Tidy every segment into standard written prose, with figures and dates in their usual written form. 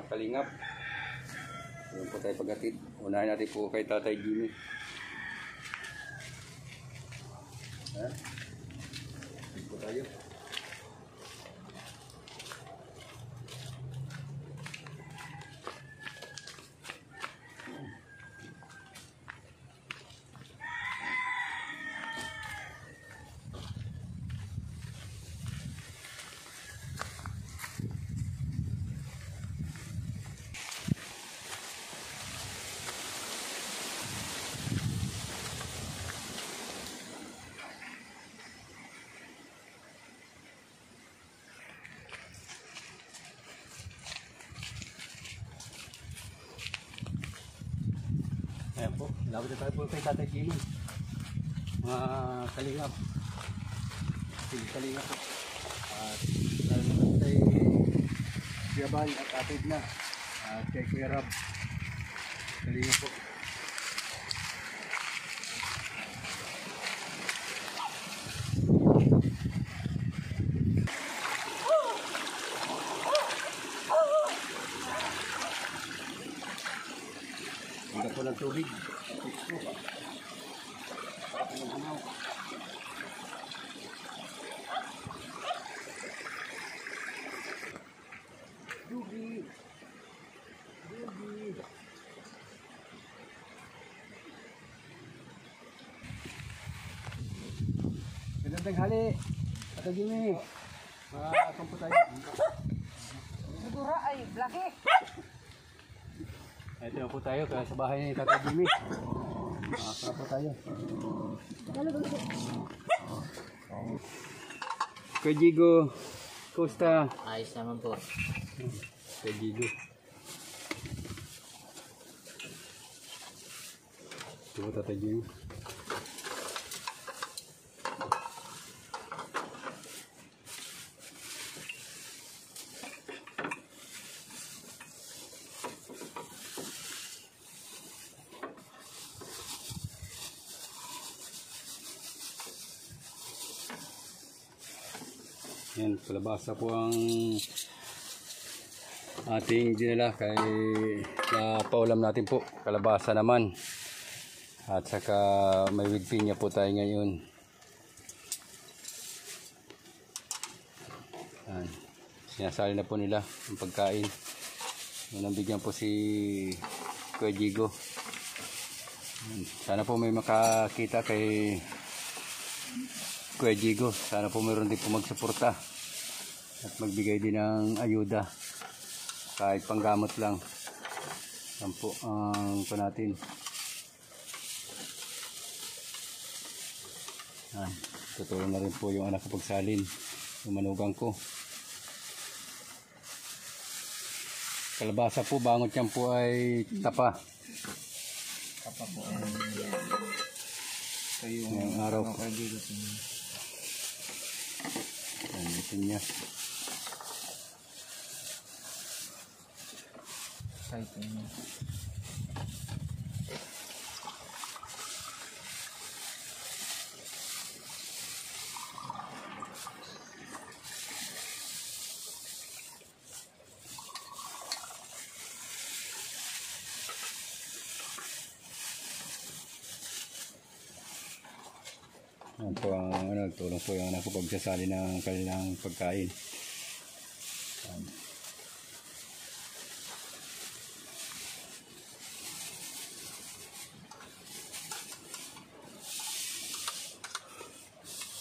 Kalingap. Ayun po tayo paghatid. Unahin natin po kay Tatay Jimmy. Ayun po tayo. Ayan po, labot na tayo po kay Tatay Jimmy. Mga kalingap. Sige kalingap po. At lalo naman kay Jabal at atid na. At kay Kuya Rab. Kalingap po. Hanggang po ng tubig. Para po mag-unaw. Dugi. Dugi. Magandang hali. Tatay Jimmy. Asam po tayo. Siguro ay blaki. Ito na po tayo kaya sa bahay ni Tatay Jimmy. Masarap po tayo. Kuya Jigo, kumusta? Ayos naman po. Kuya Jigo. Ito po Tatay Jimmy. Yan, kalabasa po ang ating dinala kay paulam natin po. Kalabasa naman. At saka may with pinya po tayo ngayon. Yan. Sinasali na po nila ang pagkain. Yan, bigyan po si Kuya Jigo. Yan. Sana po may makakita kay Kuya Jigo. Sana po mayroon din po magsuporta at magbigay din ng ayuda kahit panggamot lang. Yan po ang po natin. Tutulong na rin po yung anak ko pagsalin, yung manugang ko. Kalabasa po, bangot yan po ay tapa. Tapa po. Ngayong araw po. Ito niya. Yan po ang tulong po yung anak ko pagsasali ng kanilang pagkain.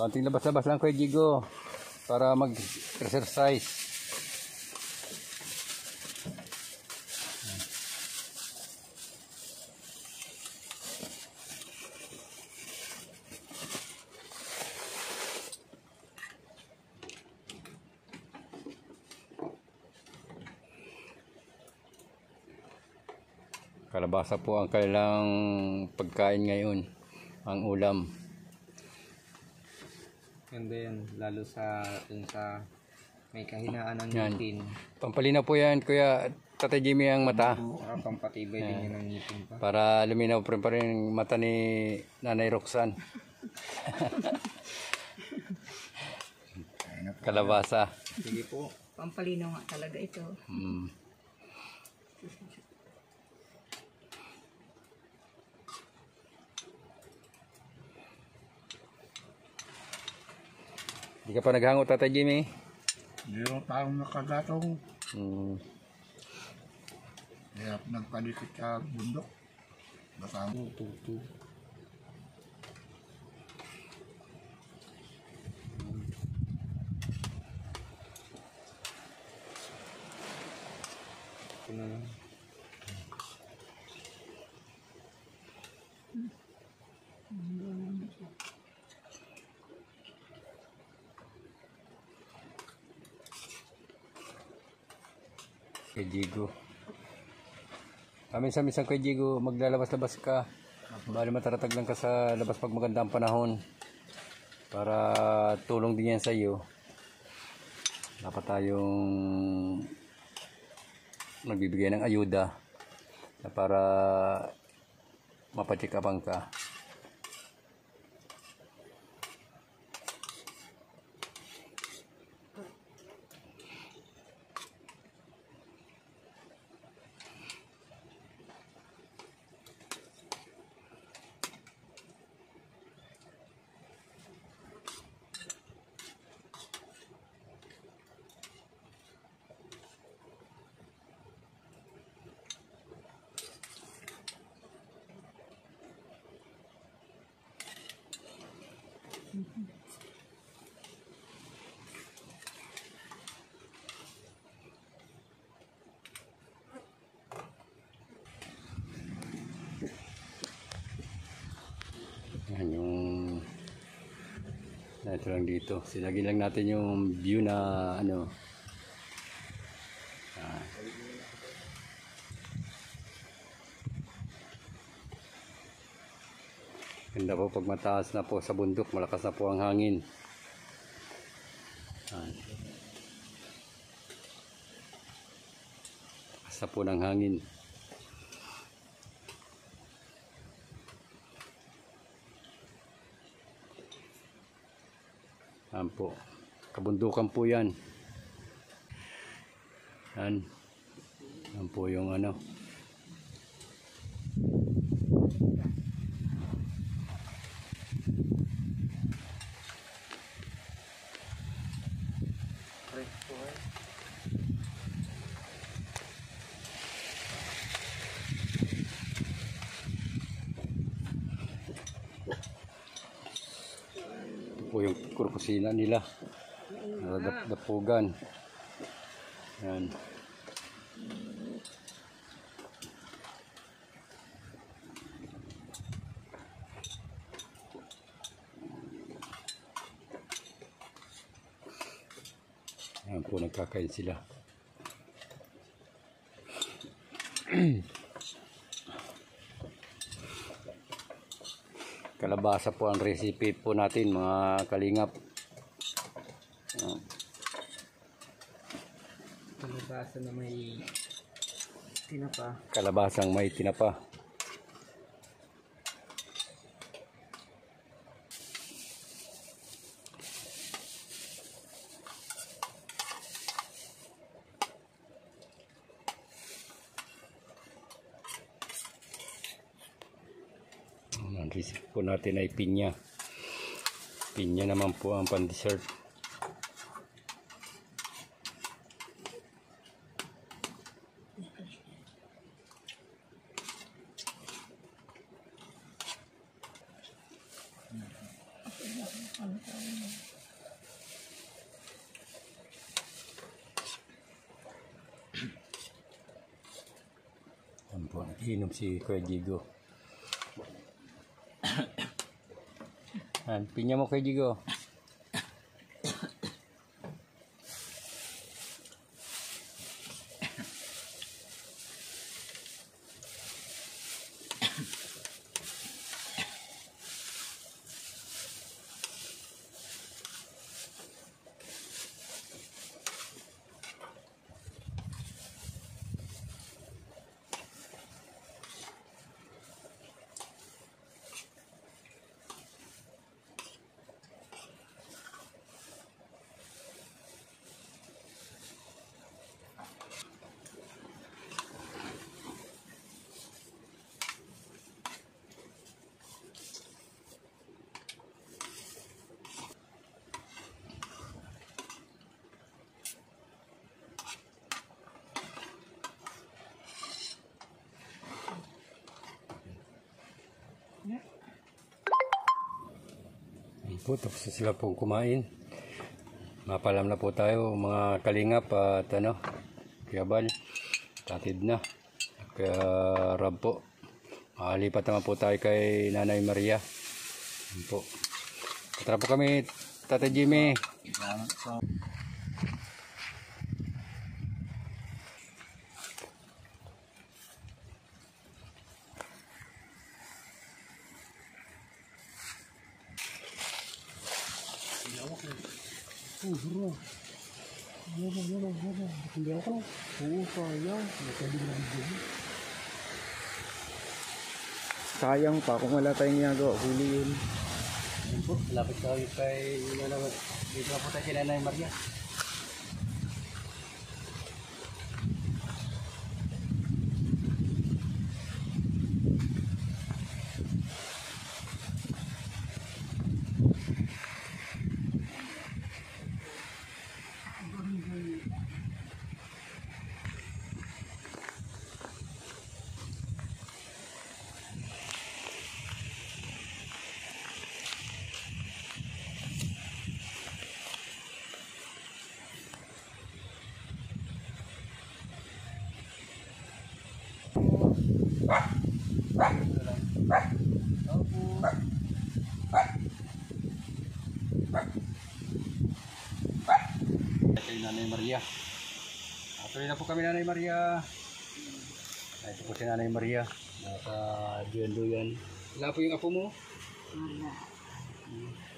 Konting labas-labas lang Kuya Jigo para mag-exercise. Kalabasa po ang kailang pagkain ngayon, ang ulam. Ganda yan, lalo sa may kahinaan ng ngipin. Pampalinaw po yan, Kuya Tatay Jimmy, ang mata. Para pampatibay din yan ng ngipin pa. Para luminaw pa rin yung mata ni Nanay Roxanne. Kalabasa. Sige po. Pampalinaw nga talaga ito. Hindi ka pa naghango, Tatay Jimmy? Hindi mo parang nakagatong. Hmm. Kaya nagpalikit sa bundok. Baka mo. Tutu. Ito na lang. Kay Jigo. Minsan-minsan kay Jigo, maglalabas-labas ka. Bali mataratag lang ka sa labas pag maganda ang panahon. Para tulong din yan sa iyo. Dapat tayong magbibigay ng ayuda na para mapacheck upan ka. Yan yung ito lang dito. Sinagin lang natin yung view na ano. Ganda po pag mataas na po sa bundok, malakas na po ang hangin. Lakas na po ng hangin. Yan po. Kabundukan po yan. Yan. Yan po yung ano. Po yung kurkusina nila, dapugan. Yan. Yan po, nagkakain sila. Kalabasa po ang recipe po natin, mga kalingap. Kalabasa na may tinapa. Kalabasang may tinapa. Ang recipe po natin ay pinya. Pinya naman po ang pan-dessert. Yan po, nagiinom si Kuya Jigo. Yan, pinya mo Kuya Jigo. Po, tapos na sila pong kumain. Mapalam na po tayo mga kalingap at Kiyabal. Tatid na. Kaya Rab po. Lipat naman po tayo kay Nanay Maria. Yan po. Tara po kami, Tata Jimmy. Sayang pa kung wala tayong ginagawa, huli yun. Yan po, lapit tayo kay dito na po tayo kay Nanay Maria. Kay Nanay Maria. Tuloy na po kami, Nanay Maria. Ito po si Nanay Maria. Nasa duyan-duyan. Wala po yung apo mo? Wala.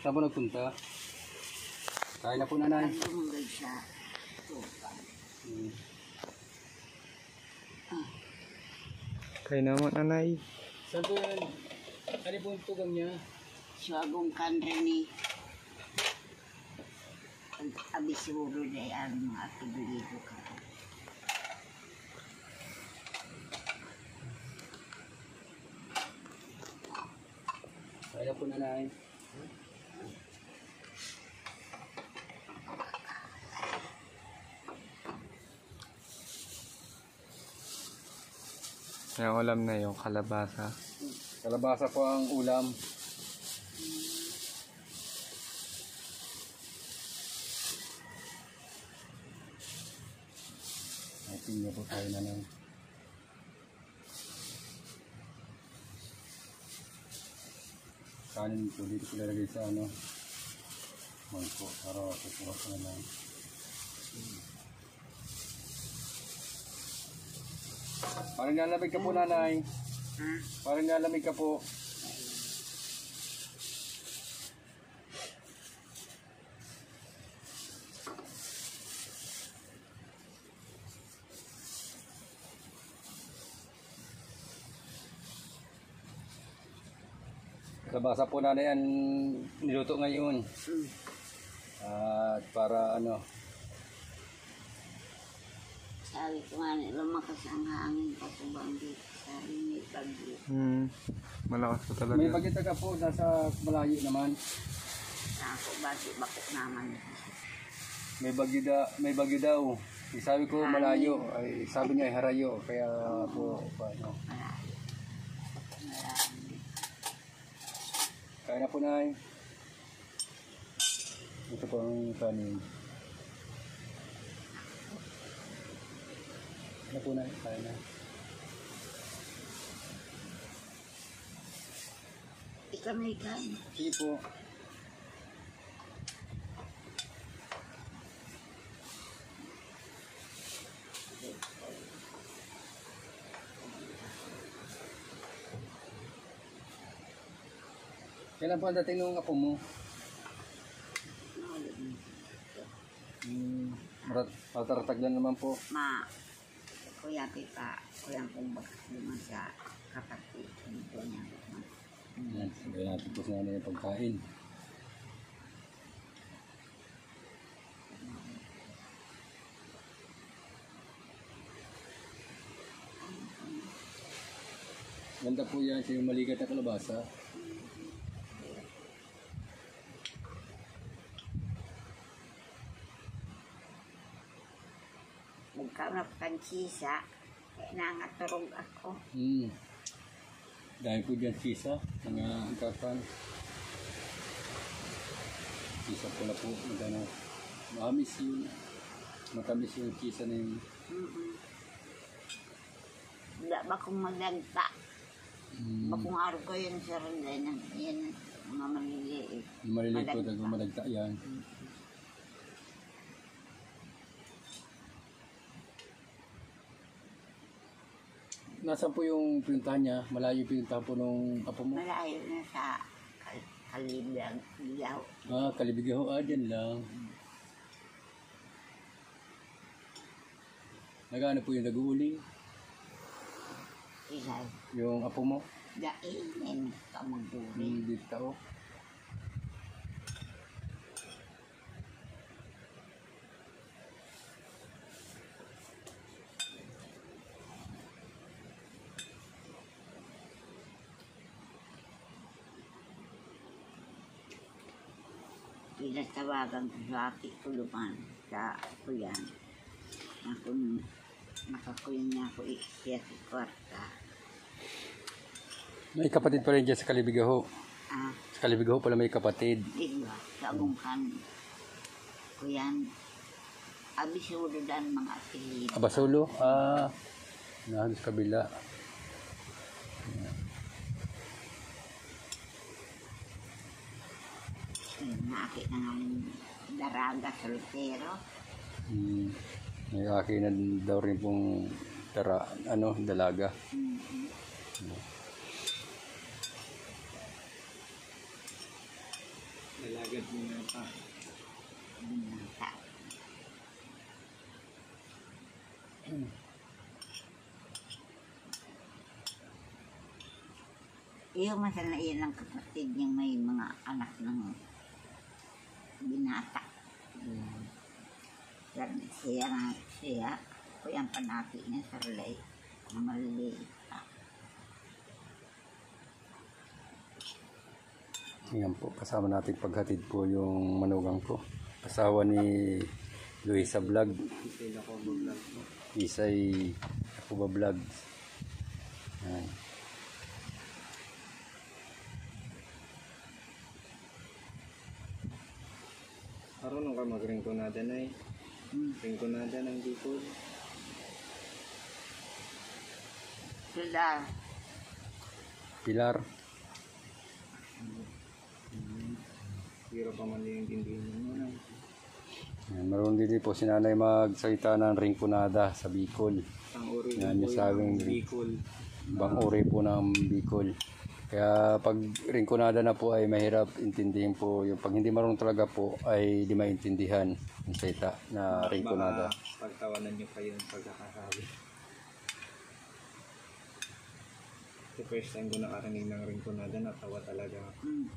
Saan po nagpunta? Kain na po, Nanay. Tumulad sa tupa. Kaya naman, anay. Saan po yan? Ano po yung tugang niya? Suagong kanre ni abisuro na ang mga kibilido ka. Kain na po, Nanay. Yung ulam na yung kalabasa. Kalabasa po ang ulam. Tingnan po tayo, Nanay. Kanin po dito ko lalagay sa mangko para kukuha ko na lang. Parang nalamig ka po, Nanay. Parang nalamig ka po. Kalabasa po, Nanay, ang niluto ngayon. At para Sabi ko nga, lumakas ang hangin kasubang dito. Sabi may bagyo. Malakas pa talaga. may bagita ka po, nasa malayo naman. Ako, bakit naman. May bagyo daw. Sabi ko malayo, ay sabi niya ay harayo, kaya po paano. Malayo. Kaya na po, Nay. Ito po ang kanin. Ano po, Nay? Kaya na. Ikaw may kain. Sige po. Kailan po ang dating ng apo mo? Mataratag lang naman po. Kuya Pipa, kuya kong bakas naman sa kapatid. Ito niya. Yan, sabihin natin po sa nanay yung pagkain. Ganda po yan, siya yung maligat na kalabasa. Magkaroon ako kansisa, kaya nangaturog ako. Dahil po dyan sisa, mga angkapan. Kisa po na po. Magano. Matamis yung kisa na yung Wala ba kung magdagta? Bakong araw ko yun sa rin yan mga maliliit. yung maliliit po talagang malagta yan. Nasaan po yung pinuntahan niya? Malayo pinuntahan po nung apo mo? Malayo na sa Kalibang Ligaw. Kalibigaw. Dyan lang. Nagano po yung nag-uuling? Isay. Yung apo mo? Dainin ka magduri. Hindi tao. Pinatawagan ko sa aking tuluman sa kuyan. Ako nakakuyan niya ako siya sa kwarta. May kapatid pa rin dyan sa Kalibigaw. Sa Kalibigaw pala may kapatid. Diba? Sa abungkan. Kuyan. Abisudo dan mga apelyido. Abasulo? Nahan sa kabila. Nakakit na nga yung daraga soltero. May akin na daw rin pong dalaga. Nalagad mo na pa. Binata. Iyo masal na iyan ang kapatid niyang may mga anak ng binata. Siya, o yung panaki niya sa relay, na maliliit pa. Yan po, kasama natin paghatid po yung manugang po. Asawa ni Luisa Vlog. Sila ko vlog mo. Isay ako ba vlog. Yan. Marunong ka mag-ringkonada na eh. Ringkonada ng Bicol. Sila, Pilar. Hiro pa man yung tindihin mo na. Yan, marunong din po si nanay magsalita ng ringkunada sa Bicol. Ang uri Yan yung sabing Bicol. ibang uri po ng Bicol. Kaya pag ringkunada na po ay mahirap intindihin po. Yung pag hindi marunong talaga po ay di maintindihan yung salita na ringkunada. Baka pagtawanan nyo kayo ng pagkakasabi. The first time ko nakarinig ng ringkonada, natawa talaga ako.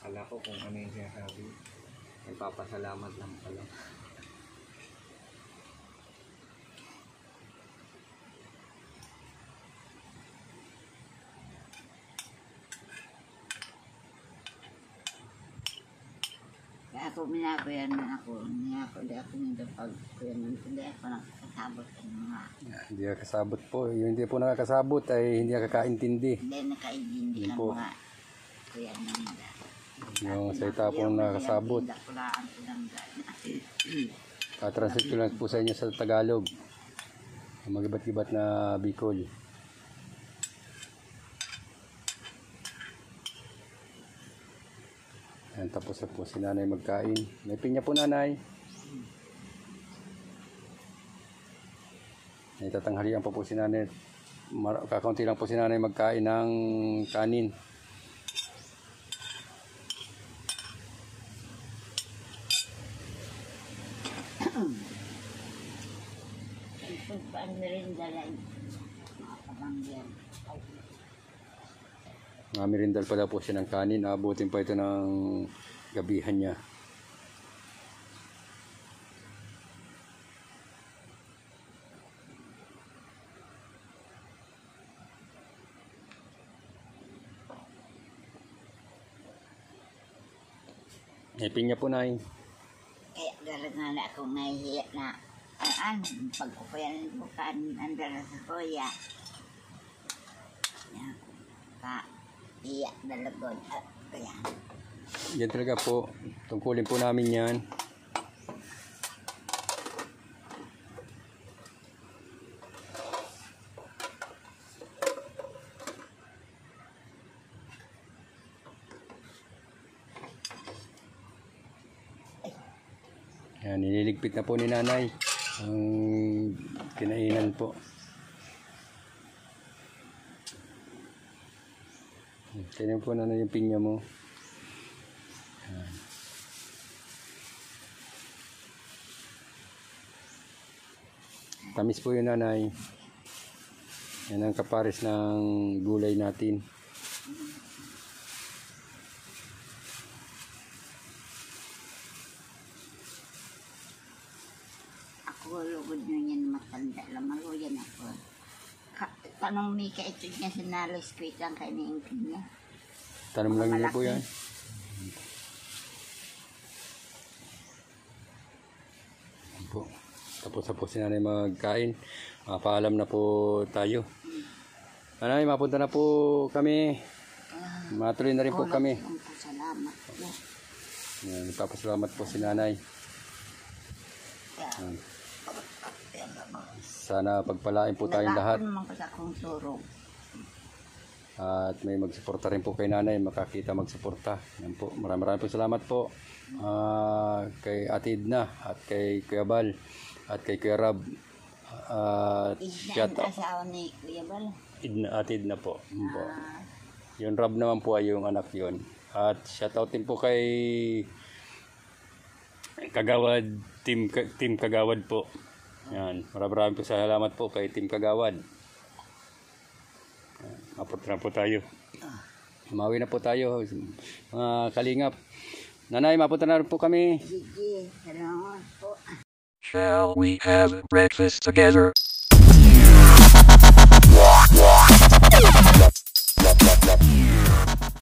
Akala ko kung ano yung sinasabi. Nagpapasalamat lang pala. kaya ako minakuyan na ako, di ako nito pag kuyan, hindi ako nakasabot sa mga, Yan, hindi nakakasabot po. Yung hindi po nakakasabot ay hindi nakakaintindi. hindi nakaintindi Yun ng po. mga kuyan ng mga. Yung salita po nakakasabot. Dakulaan ko lang gana. Translate ko lang po sa inyo sa Tagalog. Mag-ibat-ibat na Bicol. Ayan, tapos na po si nanay magkain. May pinya po nanay. Tatanghalian pa po si nanay. Kakaunti lang po si nanay magkain ng kanin. Pagpaan na rin dalay, mga kabangyan. Merindal pala po siya ng kanin. Abutin pa ito ng gabihan niya. Ipin niya po na Kaya talaga na akong nahihiya na pagkukuyan ko andala sa kuya. Ka iya dalagod kaya Yan talaga po. Tungkulin po namin yan. Yan, nililigpit na po ni nanay ang kinainan po. Tingnan po nanay yung pinya mo. Yan. Tamis po yun nanay. Yan ang kapares ng gulay natin. Ako lugod nyo yan matanda lang. Maluyan ako. Tanong Mika, ito niya sinalo squid lang kayo na yung pinya. Tanong lang niyo po yan. Yan po. Tapos na po si nanay magkain. Paalam na po tayo. Nanay, mapunta na po kami. Matuloy na rin po kami. Salamat po. Yan, nagpapasalamat po si nanay. Yan. Sana pagpalain po tayong lahat. Nalakon naman ko sa akong surong. At may magsuporta rin po kay nanay, makakita magsuporta. Yan po. Maraming po salamat po kay Ate Edna at kay Kuya Bal at kay Kuya Rab. Idna ang asawa ni Kuya Bal. Ate Edna po. Yan po. Yung Rab naman po ay yung anak yun. At shoutout din po kay Kagawad, Team Kagawad po. Yan. Maraming po salamat po kay Team Kagawad. Mapunta na po tayo. Umawi na po tayo. Mga kalingap. Nanay, mapunta na rin po kami. Sige, salamat po. Shall we have breakfast together?